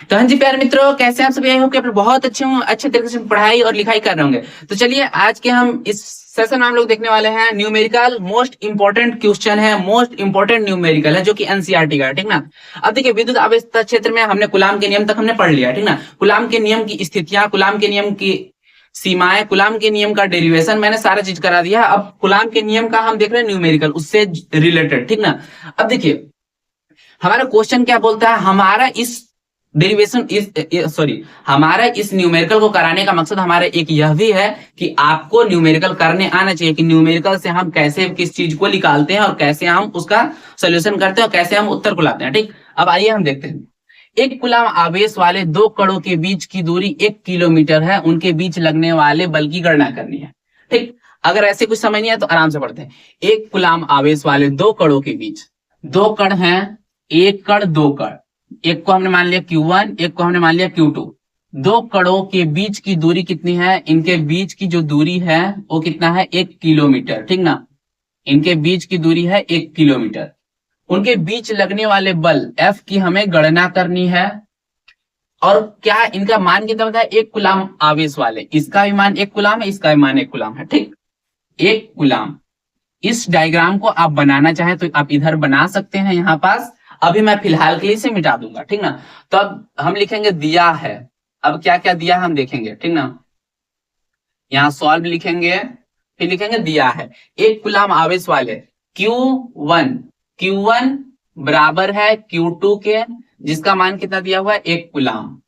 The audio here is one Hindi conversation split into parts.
तो हाँ जी प्यारे मित्रों, कैसे हैं आप सभी? आई होप कि आप लोग बहुत अच्छे होंगे, अच्छे तरीके से पढ़ाई और लिखाई कर रहे होंगे। तो चलिए आज के हम इस सेशन में हम लोग देखने वाले हैं न्यूमेरिकल मोस्ट इंपॉर्टेंट क्वेश्चन है, मोस्ट इंपॉर्टेंट न्यूमेरिकल है जो कि एनसीईआरटी का है, ठीक ना। अब देखिए विद्युत आवेशता क्षेत्र में हमने कूलाम के नियम तक हमने पढ़ लिया, ठीक ना। कूलाम के नियम की स्थितियां, कूलाम के नियम की सीमाएं, कूलाम के नियम का डेरिवेशन मैंने सारा चीज करा दिया। अब कूलाम के नियम का हम देख रहे हैं न्यूमेरिकल, उससे रिलेटेड, ठीक ना। अब देखिए हमारा क्वेश्चन क्या बोलता है, हमारा इस डेरिवेशन हमारा इस न्यूमेरिकल को कराने का मकसद हमारा एक यह भी है कि आपको न्यूमेरिकल करने आना चाहिए कि न्यूमेरिकल से हम कैसे किस चीज को निकालते हैं और कैसे हम उसका सोल्यूशन करते हैं और कैसे हम उत्तर को लाते हैं, ठीक। अब आइए हम देखते हैं। एक कूलाम आवेश वाले दो कणों के बीच की दूरी 1 किलोमीटर है, उनके बीच लगने वाले बल की गणना करनी है, ठीक। अगर ऐसे कुछ समझ नहीं है तो आराम से पढ़ते हैं। एक कूलाम आवेश वाले दो कणों के बीच, दो कण हैं, एक कण दो कण, एक को हमने मान लिया Q1, एक को हमने मान लिया Q2। दो कणों के बीच की दूरी कितनी है? इनके बीच की जो दूरी है वो कितना है? 1 किलोमीटर, ठीक ना। इनके बीच की दूरी है 1 किलोमीटर। उनके बीच लगने वाले बल F की हमें गणना करनी है। और क्या इनका मान कितना होता है? 1 कूलाम आवेश वाले, इसका भी मान 1 कूलाम है, इसका भी मान 1 कूलाम है, ठीक। 1 कूलाम। इस डायग्राम को आप बनाना चाहें तो आप इधर बना सकते हैं यहां पास। अभी मैं फिलहाल के लिए इसे मिटा दूंगा, ठीक ना। तो अब हम लिखेंगे दिया है। अब क्या क्या दिया हम देखेंगे, ठीक ना। यहाँ सॉल्व लिखेंगे, फिर लिखेंगे दिया है। 1 कूलाम आवेश वाले Q1 बराबर है Q2 के, जिसका मान कितना दिया हुआ है? 1 कूलाम।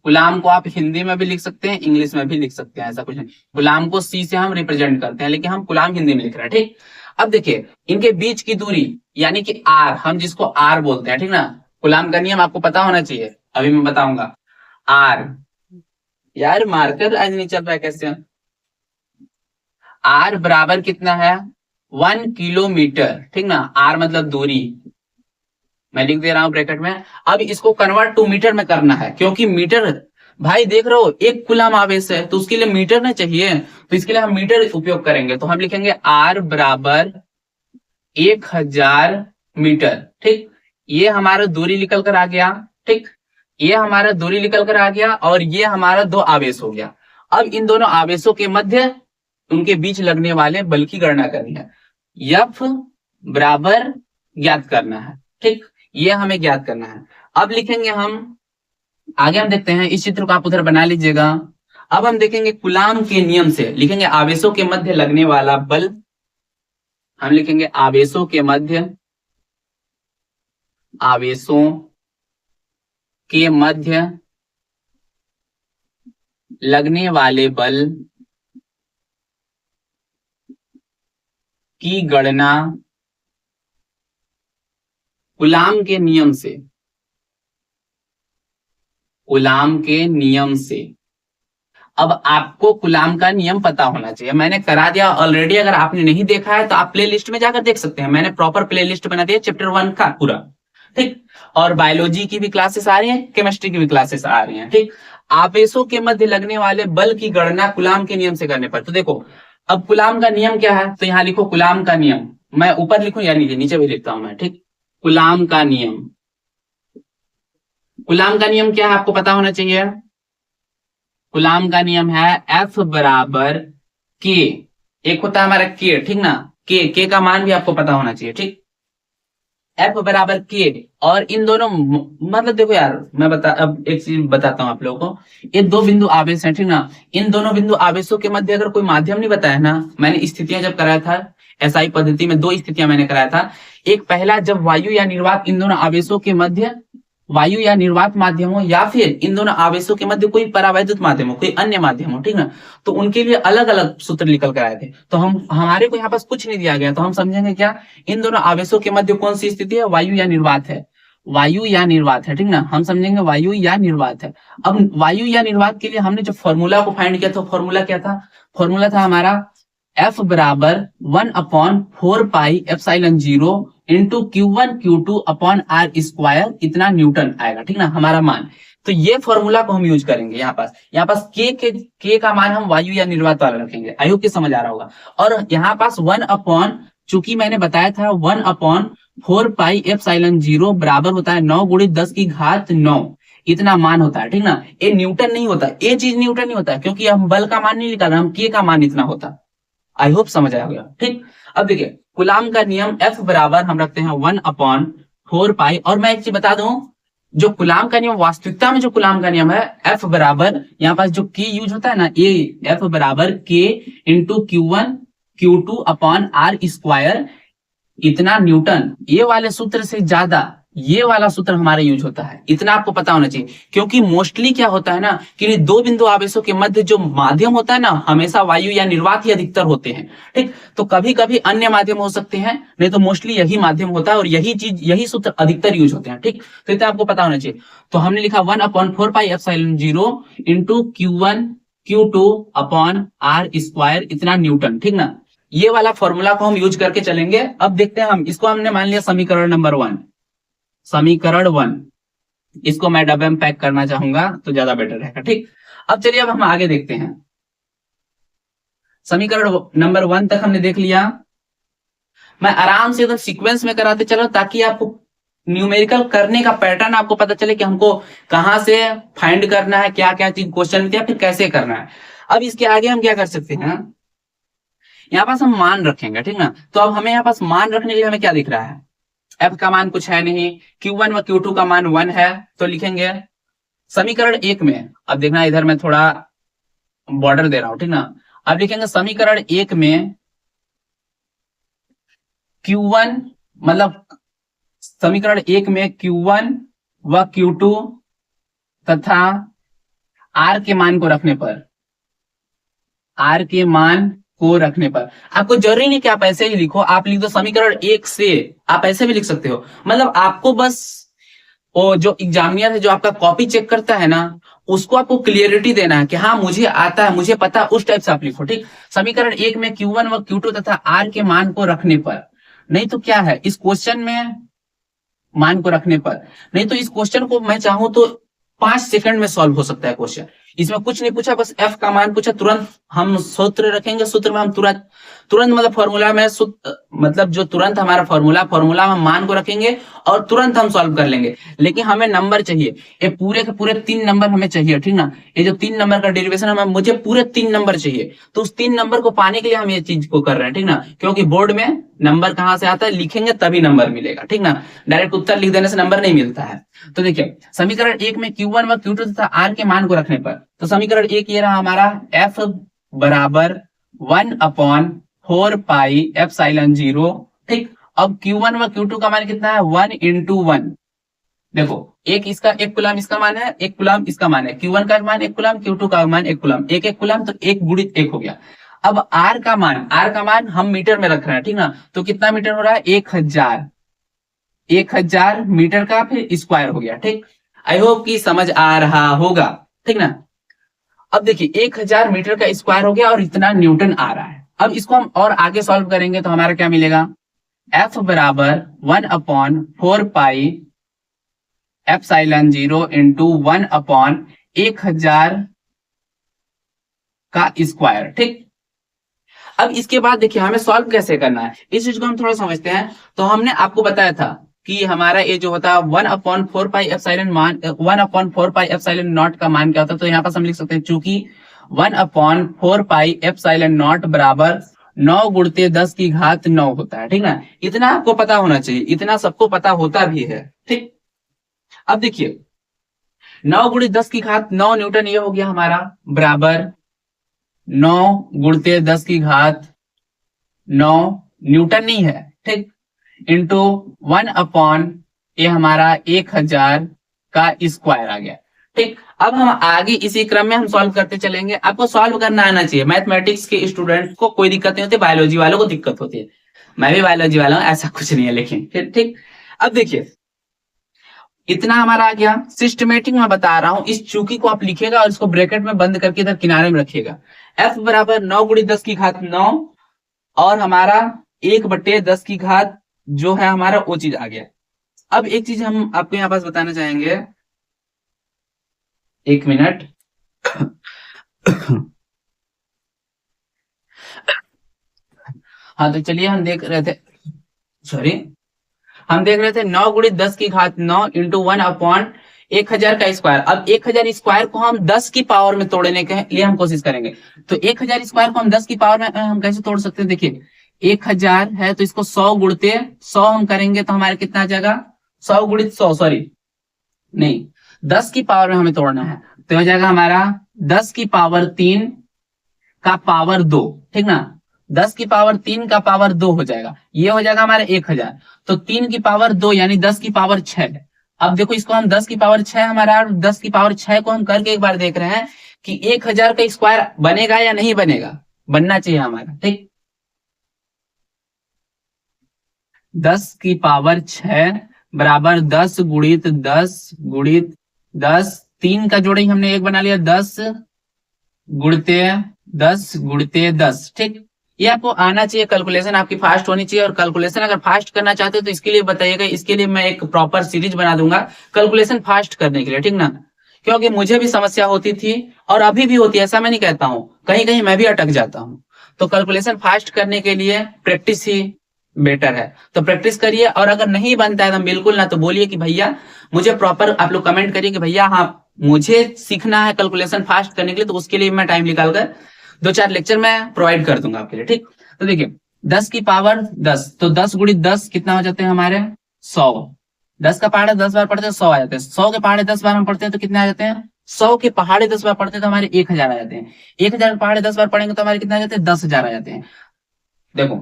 गुलाम को आप हिंदी में भी लिख सकते हैं, इंग्लिश में भी लिख सकते हैं, ऐसा कुछ नहीं। गुलाम को सी से हम रिप्रेजेंट करते हैं, लेकिन हम गुलाम हिंदी में लिख रहे हैं, ठीक। अब देखिए इनके बीच की दूरी यानी कि आर, हम जिसको आर बोलते हैं, ठीक ना। गुलाम का नियम आपको पता होना चाहिए, अभी मैं बताऊंगा। आर, यार मार्कर आज नहीं चल रहा है कैसे? आर बराबर कितना है? 1 किलोमीटर, ठीक ना। आर मतलब दूरी, मैं लिख दे रहा हूं ब्रैकेट में। अब इसको कन्वर्ट टू मीटर में करना है, क्योंकि मीटर, भाई देख रहे हो 1 कूलाम आवेश है तो उसके लिए मीटर ना चाहिए, तो इसके लिए हम मीटर उपयोग करेंगे। तो हम लिखेंगे आर बराबर 1000 मीटर, ठीक। ये हमारा दूरी निकल कर आ गया, ठीक। ये हमारा दूरी निकल कर आ गया और ये हमारा दो आवेश हो गया। अब इन दोनों आवेशों के मध्य उनके बीच लगने वाले बल की गणना करनी है। F बराबर ज्ञात करना है, ठीक। ये हमें ज्ञात करना है। अब लिखेंगे हम आगे, हम देखते हैं इस चित्र को आप उधर बना लीजिएगा। अब हम देखेंगे कूलाम के नियम से, लिखेंगे आवेशों के मध्य लगने वाला बल। हम लिखेंगे आवेशों के मध्य, आवेशों के मध्य लगने वाले बल की गणना कूलाम के नियम से, कूलाम के नियम से। अब आपको कूलाम का नियम पता होना चाहिए, मैंने करा दिया ऑलरेडी। अगर आपने नहीं देखा है तो आप प्ले लिस्ट में जाकर देख सकते हैं, मैंने प्रॉपर प्ले लिस्ट बना दिया चैप्टर 1 का पूरा, ठीक। और बायोलॉजी की भी क्लासेस आ रही हैं, केमिस्ट्री की भी क्लासेस आ रही हैं, ठीक। आवेशों के मध्य लगने वाले बल की गणना कूलाम के नियम से करने पर, तो देखो अब कूलाम का नियम क्या है, तो यहाँ लिखो कूलाम का नियम। मैं ऊपर लिखूं या नीचे? नीचे भी लिखता हूं मैं, ठीक। कूलाम का नियम, कूलाम का नियम क्या है आपको पता होना चाहिए। कूलाम का नियम है F बराबर K। एक होता है हमारा K, ठीक ना। K का मान भी आपको पता होना चाहिए, ठीक। F बराबर K। और इन दोनों मतलब देखो यार, अब एक चीज बताता हूं आप लोगों को। ये दो बिंदु आवेश है, ठीक ना। इन दोनों बिंदु आवेशों के मध्य अगर कोई माध्यम नहीं बताया ना, मैंने स्थितियां जब कराया था एसआई पद्धति में, 2 स्थितियां मैंने कराया था। एक पहला, जब वायु या निर्वात इन दोनों आवेशों के मध्य, वायु या निर्वात माध्यम हो, या फिर इन दोनों आवेशों के मध्य कोई परावैद्युत माध्यम हो, कोई अन्य माध्यम हो, ठीक ना। तो उनके लिए अलग अलग सूत्र निकल कर आए थे। तो हमारे को यहाँ पास कुछ नहीं दिया गया, तो हम समझेंगे क्या, इन दोनों आवेशों के मध्य कौन सी स्थिति है? वायु या निर्वात है, वायु या निर्वात है, ठीक ना। हम समझेंगे वायु या निर्वात है। अब वायु या निर्वात के लिए हमने जो फॉर्मूला को फाइंड किया था, फॉर्मूला क्या था? फॉर्मूला था हमारा F बराबर 1/4 pi epsilon 0 into Q1 Q2 upon R square, इतना न्यूटन आएगा, ठीक ना, हमारा मान। तो ये फॉर्मूला को हम यूज करेंगे यहाँ पास K का मान हम वायु या निर्वात वाला रखेंगे। आई होप कि समझ आ रहा होगा। और यहाँ पास 1 अपॉन, चूंकि मैंने बताया था 1/4 पाई एप्सिलॉन 0 बराबर होता है 9 × 10⁻⁹। इतना मान होता है, ठीक ना। ये न्यूटन नहीं होता, ये चीज न्यूटन नहीं होता, क्योंकि हम बल का मान नहीं निकाल रहे, हम के का मान इतना होता। आई होप समझ आया होगा, ठीक। अब देखिए कूलाम का नियम F बराबर हम रखते हैं 1/4 पाई। और मैं एक चीज बता दूं, जो कूलाम का नियम वास्तविकता में जो कूलाम का नियम है, F बराबर यहाँ पास जो K यूज होता है ना, ये F बराबर K into Q1 Q2 upon R square इतना न्यूटन। ये वाले सूत्र से ज्यादा ये वाला सूत्र हमारा यूज होता है, इतना आपको पता होना चाहिए। क्योंकि मोस्टली क्या होता है ना कि दो बिंदु आवेशों के मध्य जो माध्यम होता है ना, हमेशा वायु या निर्वात ही अधिकतर होते हैं, ठीक। तो कभी कभी अन्य माध्यम हो सकते हैं, नहीं तो मोस्टली यही माध्यम होता है और यही चीज यही सूत्र अधिकतर यूज होते हैं, ठीक। तो इतना आपको पता होना चाहिए। तो हमने लिखा 1/4 pi epsilon 0 into Q1 Q2 upon R square इतना न्यूटन, ठीक ना। ये वाला फॉर्मूला को हम यूज करके चलेंगे। अब देखते हैं, हम इसको हमने मान लिया समीकरण नंबर 1, समीकरण 1। इसको मैं डब्बे में पैक करना चाहूंगा तो ज्यादा बेटर रहेगा, ठीक। अब चलिए अब हम आगे देखते हैं। समीकरण नंबर 1 तक हमने देख लिया। मैं आराम से एकदम सीक्वेंस में कराते चलो, ताकि आपको न्यूमेरिकल करने का पैटर्न आपको पता चले कि हमको कहां से फाइंड करना है, क्या क्या चीज क्वेश्चन में, फिर कैसे करना है। अब इसके आगे हम क्या कर सकते हैं, यहाँ पास हम मान रखेंगे, ठीक ना। तो अब हमें यहाँ पास मान रखने के लिए हमें क्या दिख रहा है, F का मान कुछ है नहीं, Q1 व Q2 का मान 1 है, तो लिखेंगे समीकरण 1 में। अब देखना इधर मैं थोड़ा बॉर्डर दे रहा हूं, ठीक ना। अब लिखेंगे समीकरण 1 में Q1 मतलब समीकरण 1 में Q1 व Q2 तथा R के मान को रखने पर, R के मान को रखने पर आपको जरूरी नहीं कि आप ऐसे ही लिखो, आप लिख दो समीकरण 1 से, आप ऐसे भी लिख सकते हो। मतलब आपको बस वो जो एग्जामिनर है जो आपका कॉपी चेक करता है ना, उसको आपको क्लियरिटी देना है कि हाँ मुझे आता है, मुझे पता है, उस टाइप से आप लिखो, ठीक। समीकरण 1 में Q1 व Q2 तथा R के मान को रखने पर, नहीं तो क्या है इस क्वेश्चन में मान को रखने पर, नहीं तो इस क्वेश्चन को मैं चाहूं तो 5 सेकंड में सॉल्व हो सकता है क्वेश्चन। इसमें कुछ नहीं पूछा, बस F का मान पूछा, तुरंत हम सूत्र रखेंगे, सूत्र में हम तुरंत तुरंत मतलब फॉर्मूला में मतलब जो तुरंत हमारा फॉर्मूला में मान को रखेंगे और तुरंत हम सॉल्व कर लेंगे। लेकिन हमें नंबर चाहिए, ये पूरे के पूरे 3 नंबर हमें चाहिए, ठीक ना। ये जो 3 नंबर का डेरिवेशन है, मुझे पूरे 3 नंबर चाहिए। तो उस 3 नंबर को पाने के लिए हम ये चीज को कर रहे हैं, ठीक ना। क्योंकि बोर्ड में नंबर कहां से आता है, लिखेंगे तभी नंबर मिलेगा, ठीक ना। डायरेक्ट उत्तर लिख देने से नंबर नहीं मिलता है। तो देखिए समीकरण 1 में Q1 व Q2 तथा R के मान को रखने पर, तो समीकरण 1 ये रहा हमारा F बराबर 1/4 पाई एप्सिलॉन 0, ठीक। अब Q1 व Q2 का मान कितना है, 1 इंटू 1। देखो एक इसका 1 कूलम इसका मान है, 1 कूलम इसका मान है, Q1 का मान 1 कूलम, Q2 का मान 1 कूलम, 1 कूलम, तो 1 गुणित 1 हो गया। अब R का मान हम मीटर में रख रहे हैं, ठीक ना। तो कितना मीटर हो रहा है, 1000 मीटर का फिर स्क्वायर हो गया, ठीक। आई होप कि समझ आ रहा होगा, ठीक ना। अब देखिए 1000 मीटर का स्क्वायर हो गया और इतना न्यूटन आ रहा है। अब इसको हम और आगे सॉल्व करेंगे तो हमारा क्या मिलेगा, F बराबर 1/4 पाई एप्सिलॉन 0 इंटू 1/1000 का स्क्वायर, ठीक। अब इसके बाद देखिए हमें सॉल्व कैसे करना है, इस चीज को हम थोड़ा समझते हैं। तो हमने आपको बताया था कि हमारा ये जो होता है 1/4 पाई एप्सिलॉन नॉट का मान क्या होता है। तो यहाँ पर हम लिख सकते हैं, चूंकि 1/4 पाई एप्सिलॉन नॉट बराबर 9 गुणते 10 की घात 9 होता है, ठीक ना। इतना आपको पता होना चाहिए, इतना सबको पता होता भी है, ठीक। अब देखिए 9 गुणित 10 की घात 9 न्यूटन ये हो गया हमारा, बराबर 9 गुणते 10 की घात 9 न्यूटन नहीं है, ठीक, इंटू 1 ये हमारा 1000 का स्क्वायर आ गया, ठीक। अब हम आगे इसी क्रम में हम सॉल्व करते चलेंगे। आपको सॉल्व करना आना चाहिए, मैथमेटिक्स के स्टूडेंट को कोई दिक्कत नहीं होती, बायोलॉजी वालों को दिक्कत होती है। मैं भी बायोलॉजी वाला हूं, ऐसा कुछ नहीं है, लेकिन फिर ठीक। अब देखिए इतना हमारा आ गया, सिस्टमेटिक में बता रहा हूं, इस चूकी को आप लिखेगा और इसको ब्रैकेट में बंद करके इधर किनारे में रखिएगा। F बराबर 9 गुणित 10 की घात 9 और हमारा 1/10 की घात जो है हमारा वो चीज आ गया। अब एक चीज हम आपको यहाँ पास बताना चाहेंगे, 1 मिनट। हाँ तो चलिए हम देख रहे थे, सॉरी, हम देख रहे थे 9 गुणित 10 की घात 9 इंटू 1 1000 का स्क्वायर। अब 1000 स्क्वायर को हम 10 की पावर में तोड़ने के लिए हम कोशिश करेंगे। तो 1000 स्क्वायर को हम 10 की पावर में हम कैसे तोड़ सकते हैं? देखिए 1000 है तो इसको 100 गुणते 100 हम करेंगे तो हमारे कितना आ जाएगा? 100 गुणित 100, सॉरी नहीं, 10 की पावर में हमें तोड़ना है तो हो जाएगा हमारा 10 की पावर 3 का पावर 2, ठीक ना। 10 की पावर 3 का पावर 2 हो जाएगा, ये हो जाएगा हमारे 1000। तो 3 की पावर 2 यानी 10 की पावर 6। अब देखो इसको हम 10 की पावर 6 हमारा 10 की पावर 6 को हम करके एक बार देख रहे हैं कि 1000 का स्क्वायर बनेगा या नहीं बनेगा। बनना चाहिए हमारा, ठीक। 10 की पावर 6 बराबर 10 गुणित 10 गुणित 10, 3 का जोड़े हमने एक बना लिया, 10 गुणते 10 गुणते 10, ठीक। ये आपको आना चाहिए, कैलकुलेशन आपकी फास्ट होनी चाहिए। और कैलकुलेशन अगर फास्ट करना चाहते हो तो इसके लिए बताइएगा, इसके लिए मैं एक प्रॉपर सीरीज बना दूंगा कैलकुलेशन फास्ट करने के लिए, ठीक ना। क्योंकि मुझे भी समस्या होती थी और अभी भी होती है, ऐसा मैं नहीं कहता हूँ, कहीं कहीं मैं भी अटक जाता हूँ। तो कैलकुलेशन फास्ट करने के लिए प्रैक्टिस ही बेटर है, तो प्रैक्टिस करिए। और अगर नहीं बनता है तो बिल्कुल ना तो बोलिए कि भैया मुझे प्रॉपर, आप लोग कमेंट करिए कि भैया हाँ मुझे सीखना है कैलकुलेशन फास्ट करने के लिए, तो उसके लिए मैं टाइम निकाल कर 2-4 लेक्चर मैं प्रोवाइड कर दूंगा आपके लिए, ठीक। तो देखिए 10 की पावर 10, तो 10 गुणित 10 कितना हो जाते हैं हमारे 100। 10 का पहाड़े 10 बार पढ़ते हैं 100 आ जाते हैं। 100 के पहाड़े 10 बार हम पढ़ते हैं तो कितने आ जाते हैं? 100 के पहाड़े 10 बार पढ़ते हैं तो हमारे 1000 आ जाते हैं। 1000 के पहाड़े 10 बार पढ़ेंगे तो हमारे कितने आ जाते हैं? 10,000 आ जाते हैं। देखो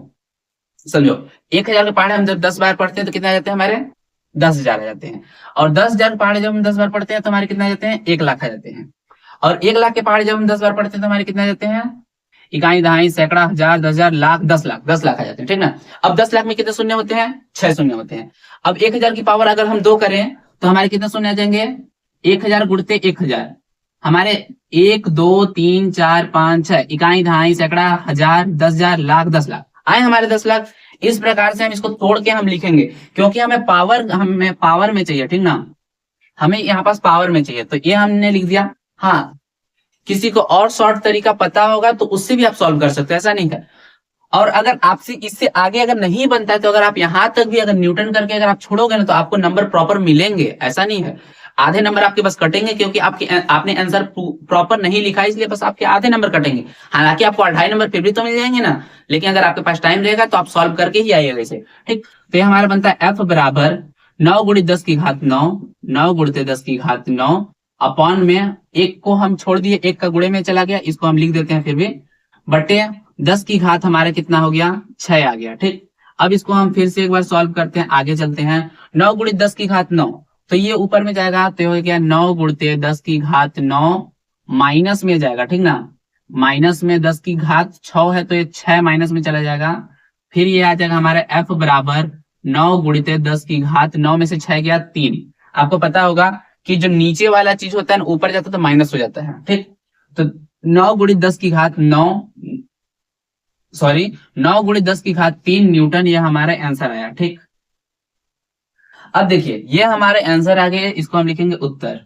समझो, 1000 के पहाड़े हम जब 10 बार पढ़ते हैं तो कितने आ जाते हैं हमारे? 10,000 आ जाते हैं। और 10,000 के पहाड़े जब हम 10 बार पढ़ते हैं तो हमारे कितने आ जाते हैं? 1 लाख आ जाते हैं। और 1 लाख के पहाड़े जब हम 10 बार पढ़ते हैं तो हमारे कितने आ जाते हैं? इकाई, दहाई, सैकड़ा, हजार, 10,000, लाख, 10 लाख, 10 लाख आ जाते हैं, ठीक ना। अब 10 लाख में कितने शून्य होते हैं? 6 शून्य होते हैं। अब 1000 की पावर अगर हम 2 करें तो हमारे कितने शून्य आ जाएंगे? 1000 गुणते 1000, हमारे 1 2 3 4 5 6 इकाई, दहाई, सैकड़ा, हजार, 10,000, लाख, 10 लाख आए हमारे 10 लाख। इस प्रकार से हम इसको तोड़ के हम लिखेंगे, क्योंकि हमें पावर में चाहिए, ठीक ना। हमें यहाँ पास पावर में चाहिए, तो ये हमने लिख दिया। हाँ, किसी को और शॉर्ट तरीका पता होगा तो उससे भी आप सॉल्व कर सकते हो, ऐसा नहीं है। और अगर आपसे इससे आगे अगर नहीं बनता है तो अगर आप यहां तक भी अगर न्यूटन करके अगर आप छोड़ोगे ना तो आपको नंबर प्रॉपर मिलेंगे, ऐसा नहीं है। आधे नंबर आपके बस कटेंगे क्योंकि आपने आंसर प्रॉपर नहीं लिखा, इसलिए बस आपके आधे नंबर कटेंगे। हालांकि आपको 2.5 नंबर फिर भी तो मिल जाएंगे ना, लेकिन अगर आपके पास टाइम रहेगा तो आप सॉल्व करके ही आइएगा इसे, ठीक। तो ये हमारा बनता है एफ बराबर 9 गुणित 10 की घात 9, 9 गुणित 10 की घात 9 अपॉन में, एक को हम छोड़ दिए, एक का गुणे में चला गया, इसको हम लिख देते हैं फिर भी, बटे 10 की घात हमारा कितना हो गया? 6 आ गया, ठीक। अब इसको हम फिर से एक बार सॉल्व करते हैं, आगे चलते हैं। 9 गुणित 10 की घात 9, तो ये ऊपर में जाएगा तो हो गया 9 गुणित 10 की घात 9 माइनस में जाएगा, ठीक ना। माइनस में 10 की घात 6 है तो ये 6 माइनस में चला जाएगा। फिर ये आ जाएगा हमारा एफ बराबर 9 गुणित 10 की घात 9 में से 6 गया 3। आपको पता होगा कि जो नीचे वाला चीज होता है ऊपर जाता है तो माइनस हो जाता है, ठीक। तो 9 गुणित 10 की घात 9 गुणित 10 की घात 3 न्यूटन, ये हमारा आंसर आया, ठीक। अब देखिए ये हमारे आंसर आ गए, इसको हम लिखेंगे उत्तर,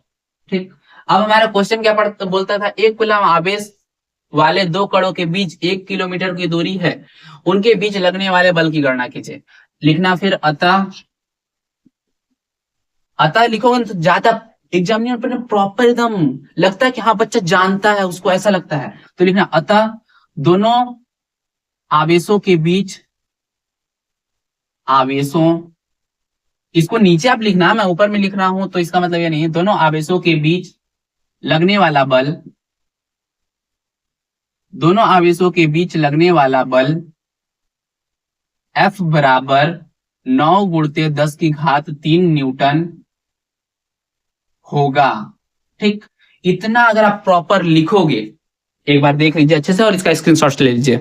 ठीक। अब हमारा क्वेश्चन क्या बोलता था? एक कूलम आवेश वाले 2 कणों के बीच 1 किलोमीटर की दूरी है, उनके बीच लगने वाले बल की गणना कीजिए। लिखना फिर अतः लिखोगे तो ज्यादा एग्जामिनर पर प्रॉपर एकदम लगता है कि हाँ बच्चा जानता है, उसको ऐसा लगता है। तो लिखना अतः दोनों आवेशों के बीच, इसको नीचे आप लिखना, मैं ऊपर में लिख रहा हूं तो इसका मतलब ये नहीं है। दोनों आवेशों के बीच लगने वाला बल, दोनों आवेशों के बीच लगने वाला बल F बराबर 9 गुणित 10 की घात 3 न्यूटन होगा, ठीक। इतना अगर आप प्रॉपर लिखोगे, एक बार देख लीजिए अच्छे से और इसका स्क्रीनशॉट ले लीजिए,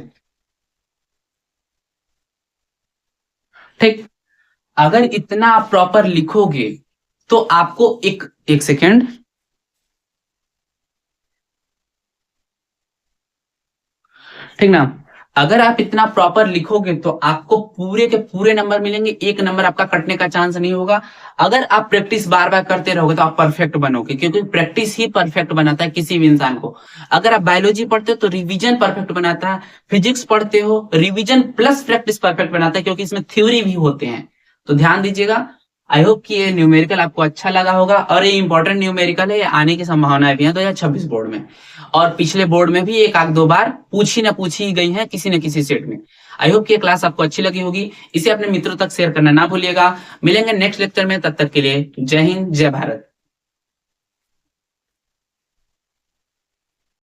ठीक। अगर इतना आप प्रॉपर लिखोगे तो आपको एक सेकेंड, ठीक ना। अगर आप इतना प्रॉपर लिखोगे तो आपको पूरे के पूरे नंबर मिलेंगे, एक नंबर आपका कटने का चांस नहीं होगा। अगर आप प्रैक्टिस बार बार करते रहोगे तो आप परफेक्ट बनोगे, क्योंकि प्रैक्टिस ही परफेक्ट बनाता है किसी भी इंसान को। अगर आप बायोलॉजी पढ़ते हो तो रिवीजन परफेक्ट बनाता है, फिजिक्स पढ़ते हो रिवीजन प्लस प्रैक्टिस परफेक्ट बनाता है, क्योंकि इसमें थ्योरी भी होते हैं। तो ध्यान दीजिएगा, आई होप कि ये न्यूमेरिकल आपको अच्छा लगा होगा और ये इंपॉर्टेंट न्यूमेरिकल है, ये आने की संभावनाएं भी हैं 2026 बोर्ड में। और पिछले बोर्ड में भी एक आध दो बार पूछी गई है किसी न किसी सेट में। आई होप कि ये क्लास आपको अच्छी लगी होगी, इसे अपने मित्रों तक शेयर करना ना भूलिएगा। मिलेंगे नेक्स्ट लेक्चर में, तब तक के लिए जय हिंद जय भारत।